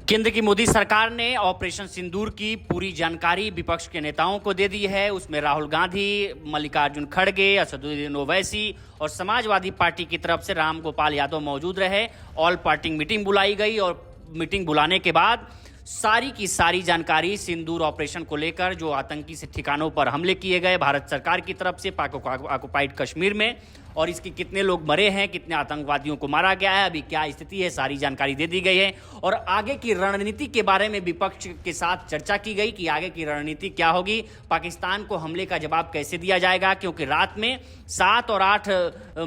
केंद्र की मोदी सरकार ने ऑपरेशन सिंदूर की पूरी जानकारी विपक्ष के नेताओं को दे दी है। उसमें राहुल गांधी, मल्लिकार्जुन खड़गे, असदुद्दीन ओवैसी और समाजवादी पार्टी की तरफ से राम गोपाल यादव मौजूद रहे। ऑल पार्टी मीटिंग बुलाई गई और मीटिंग बुलाने के बाद सारी की सारी जानकारी सिंदूर ऑपरेशन को लेकर, जो आतंकी से ठिकानों पर हमले किए गए भारत सरकार की तरफ से पाक ऑक्युपाइड कश्मीर में, और इसके कितने लोग मरे हैं, कितने आतंकवादियों को मारा गया है, अभी क्या स्थिति है, सारी जानकारी दे दी गई है। और आगे की रणनीति के बारे में विपक्ष के साथ चर्चा की गई कि आगे की रणनीति क्या होगी, पाकिस्तान को हमले का जवाब कैसे दिया जाएगा, क्योंकि रात में 7 और 8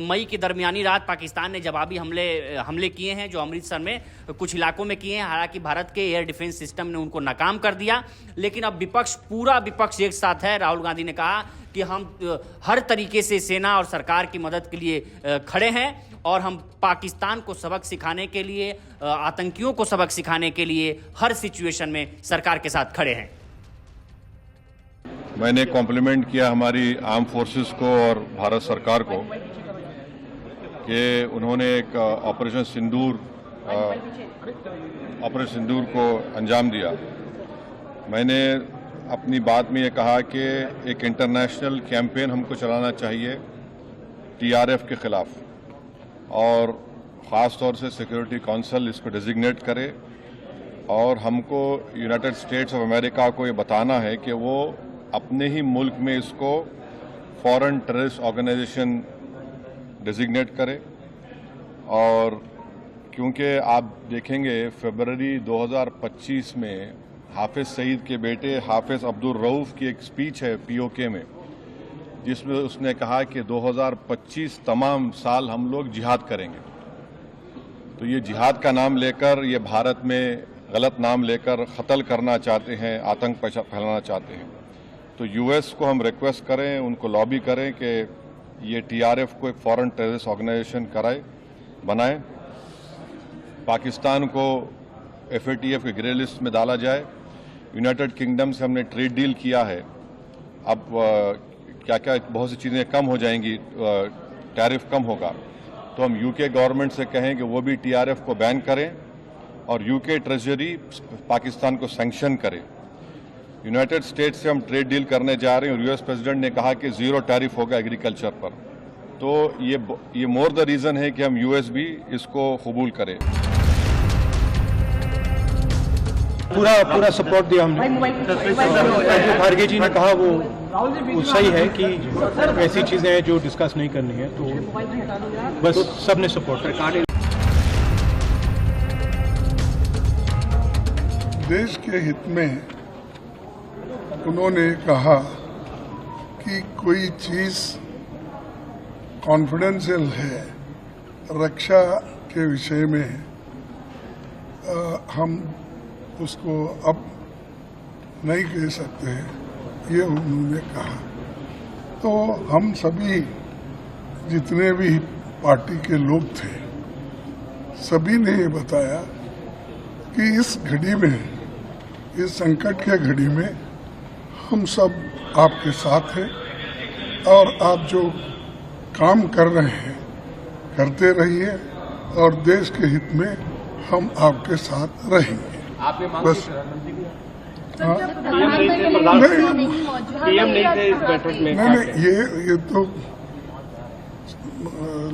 मई की दरमियानी रात पाकिस्तान ने जवाबी हमले किए हैं, जो अमृतसर में कुछ इलाकों में किए हैं। हालांकि भारत के एयर डिफेंस सिस्टम ने उनको नाकाम कर दिया, लेकिन अब पूरा विपक्ष एक साथ है। राहुल गांधी ने कहा कि हम हर तरीके से सेना और सरकार की मदद के लिए खड़े हैं और हम पाकिस्तान को सबक सिखाने के लिए, आतंकियों को सबक सिखाने के लिए हर सिचुएशन में सरकार के साथ खड़े हैं। मैंने कॉम्प्लीमेंट किया हमारी आर्म फोर्सेस को और भारत सरकार को कि उन्होंने एक ऑपरेशन सिंदूर को अंजाम दिया। मैंने अपनी बात में ये कहा कि एक इंटरनेशनल कैंपेन हमको चलाना चाहिए टीआरएफ के खिलाफ, और ख़ास तौर से सिक्योरिटी काउंसिल इसको डिजिग्नेट करे, और हमको यूनाइटेड स्टेट्स ऑफ अमेरिका को ये बताना है कि वो अपने ही मुल्क में इसको फॉरेन टेररिस्ट ऑर्गेनाइजेशन डिजिग्नेट करे। और क्योंकि आप देखेंगे फरवरी 2025 में हाफिज सईद के बेटे हाफिज अब्दुल रऊफ की एक स्पीच है पीओके में, जिसमें उसने कहा कि 2025 तमाम साल हम लोग जिहाद करेंगे। तो ये जिहाद का नाम लेकर, ये भारत में गलत नाम लेकर कत्ल करना चाहते हैं, आतंक फैलाना चाहते हैं। तो यूएस को हम रिक्वेस्ट करें, उनको लॉबी करें कि ये टीआरएफ को एक फॉरेन टेररिस्ट ऑर्गेनाइजेशन बनाए, पाकिस्तान को एफएटीएफ के ग्रे लिस्ट में डाला जाए। यूनाइटेड किंगडम से हमने ट्रेड डील किया है, अब क्या क्या बहुत सी चीज़ें कम हो जाएंगी, टैरिफ कम होगा। तो हम यूके गवर्नमेंट से कहें कि वो भी टीआरएफ को बैन करें और यूके ट्रेजरी पाकिस्तान को सैंक्शन करे। यूनाइटेड स्टेट्स से हम ट्रेड डील करने जा रहे हैं और यूएस प्रेसिडेंट ने कहा कि 0 टैरिफ होगा एग्रीकल्चर पर। तो ये मोर द रीज़न है कि हम यूएस भी इसको कबूल करें। पूरा सपोर्ट दिया हमने। जो खड़गे जी ने कहा वो सही है कि ऐसी चीजें हैं जो डिस्कस नहीं करनी है, तो बस सबने सपोर्ट किया। देश के हित में उन्होंने कहा कि कोई चीज कॉन्फिडेंशियल है रक्षा के विषय में, हम उसको अब नहीं कह सकते हैं, ये उन्होंने कहा। तो हम सभी जितने भी पार्टी के लोग थे, सभी ने ये बताया कि इस घड़ी में, इस संकट के घड़ी में हम सब आपके साथ हैं, और आप जो काम कर रहे हैं करते रहिए, और देश के हित में हम आपके साथ रहेंगे। बस नहीं, ये तो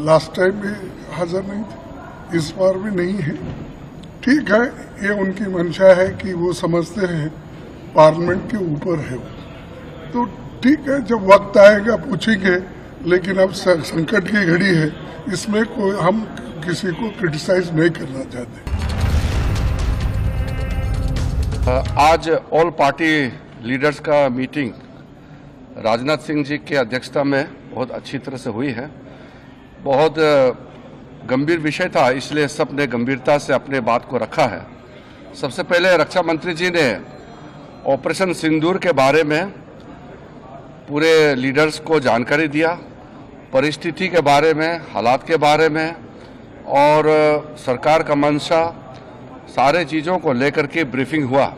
लास्ट टाइम भी हाजिर नहीं थे, इस बार भी नहीं है। ठीक है, ये उनकी मंशा है कि वो समझते हैं पार्लियामेंट के ऊपर है वो, तो ठीक है, जब वक्त आएगा पूछेंगे। लेकिन अब संकट की घड़ी है, इसमें कोई हम किसी को क्रिटिसाइज नहीं करना चाहते। आज ऑल पार्टी लीडर्स का मीटिंग राजनाथ सिंह जी की अध्यक्षता में बहुत अच्छी तरह से हुई है। बहुत गंभीर विषय था, इसलिए सब ने गंभीरता से अपने बात को रखा है। सबसे पहले रक्षा मंत्री जी ने ऑपरेशन सिंदूर के बारे में पूरे लीडर्स को जानकारी दिया, परिस्थिति के बारे में, हालात के बारे में, और सरकार का मंशा, सारे चीज़ों को लेकर के ब्रीफिंग हुआ।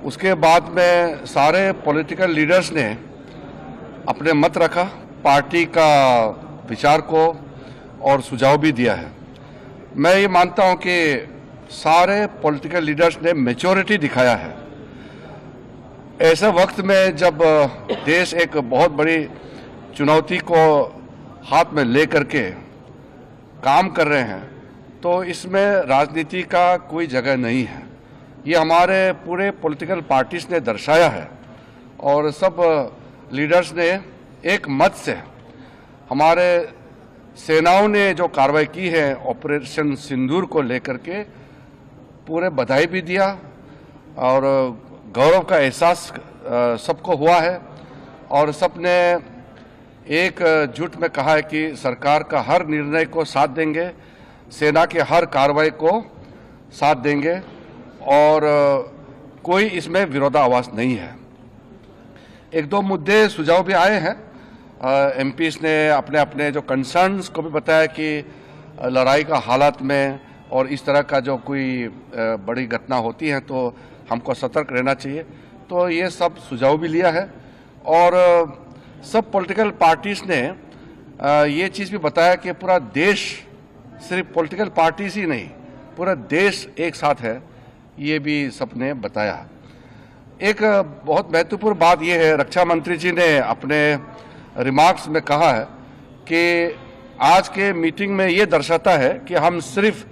उसके बाद में सारे पॉलिटिकल लीडर्स ने अपने मत रखा, पार्टी का विचार को और सुझाव भी दिया है। मैं ये मानता हूं कि सारे पॉलिटिकल लीडर्स ने मैच्योरिटी दिखाया है। ऐसे वक्त में जब देश एक बहुत बड़ी चुनौती को हाथ में लेकर के काम कर रहे हैं, तो इसमें राजनीति का कोई जगह नहीं है। ये हमारे पूरे पॉलिटिकल पार्टीज ने दर्शाया है और सब लीडर्स ने एक मत से हमारे सेनाओं ने जो कार्रवाई की है ऑपरेशन सिंदूर को लेकर के पूरे बधाई भी दिया और गौरव का एहसास सबको हुआ है और सबने एक जुट में कहा है कि सरकार का हर निर्णय को साथ देंगे, सेना के हर कार्रवाई को साथ देंगे और कोई इसमें विरोधाभास नहीं है। एक दो मुद्दे सुझाव भी आए हैं। एमपीज ने अपने अपने जो कंसर्न्स को भी बताया कि लड़ाई का हालात में और इस तरह का जो कोई बड़ी घटना होती है तो हमको सतर्क रहना चाहिए। तो ये सब सुझाव भी लिया है और सब पॉलिटिकल पार्टीज ने ये चीज़ भी बताया कि पूरा देश, सिर्फ पॉलिटिकल पार्टीज ही नहीं, पूरा देश एक साथ है, ये भी सबने बताया। एक बहुत महत्वपूर्ण बात यह है, रक्षा मंत्री जी ने अपने रिमार्क्स में कहा है कि आज के मीटिंग में ये दर्शाता है कि हम सिर्फ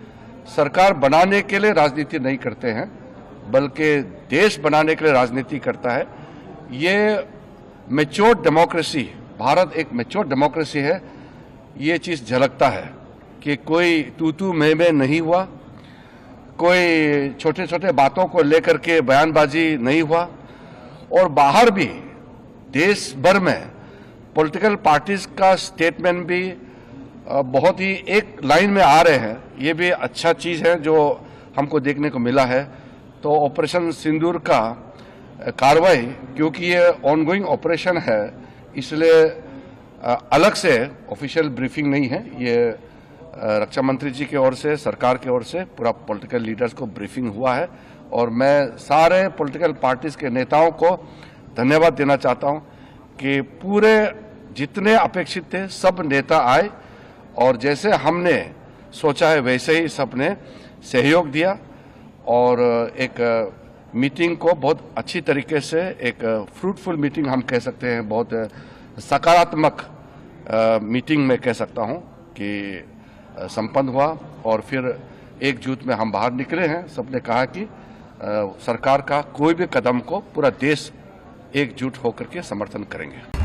सरकार बनाने के लिए राजनीति नहीं करते हैं, बल्कि देश बनाने के लिए राजनीति करता है। ये मैच्योर डेमोक्रेसी, भारत एक मैच्योर डेमोक्रेसी है, ये चीज़ झलकता है कि कोई तू मैं नहीं हुआ, कोई छोटे छोटे बातों को लेकर के बयानबाजी नहीं हुआ और बाहर भी देश भर में पॉलिटिकल पार्टीज का स्टेटमेंट भी बहुत ही एक लाइन में आ रहे हैं। ये भी अच्छा चीज़ है जो हमको देखने को मिला है। तो ऑपरेशन सिंदूर का कार्रवाई, क्योंकि ये ऑनगोइंग ऑपरेशन है, इसलिए अलग से ऑफिशियल ब्रीफिंग नहीं है। ये रक्षा मंत्री जी की ओर से, सरकार की ओर से पूरा पॉलिटिकल लीडर्स को ब्रीफिंग हुआ है और मैं सारे पॉलिटिकल पार्टीज के नेताओं को धन्यवाद देना चाहता हूं कि पूरे जितने अपेक्षित थे सब नेता आए और जैसे हमने सोचा है वैसे ही सबने सहयोग दिया और एक मीटिंग को बहुत अच्छी तरीके से, एक फ्रूटफुल मीटिंग हम कह सकते हैं, बहुत सकारात्मक मीटिंग में कह सकता हूं कि संपन्न हुआ और फिर एकजुट में हम बाहर निकले हैं। सबने कहा कि सरकार का कोई भी कदम को पूरा देश एकजुट होकर के समर्थन करेंगे।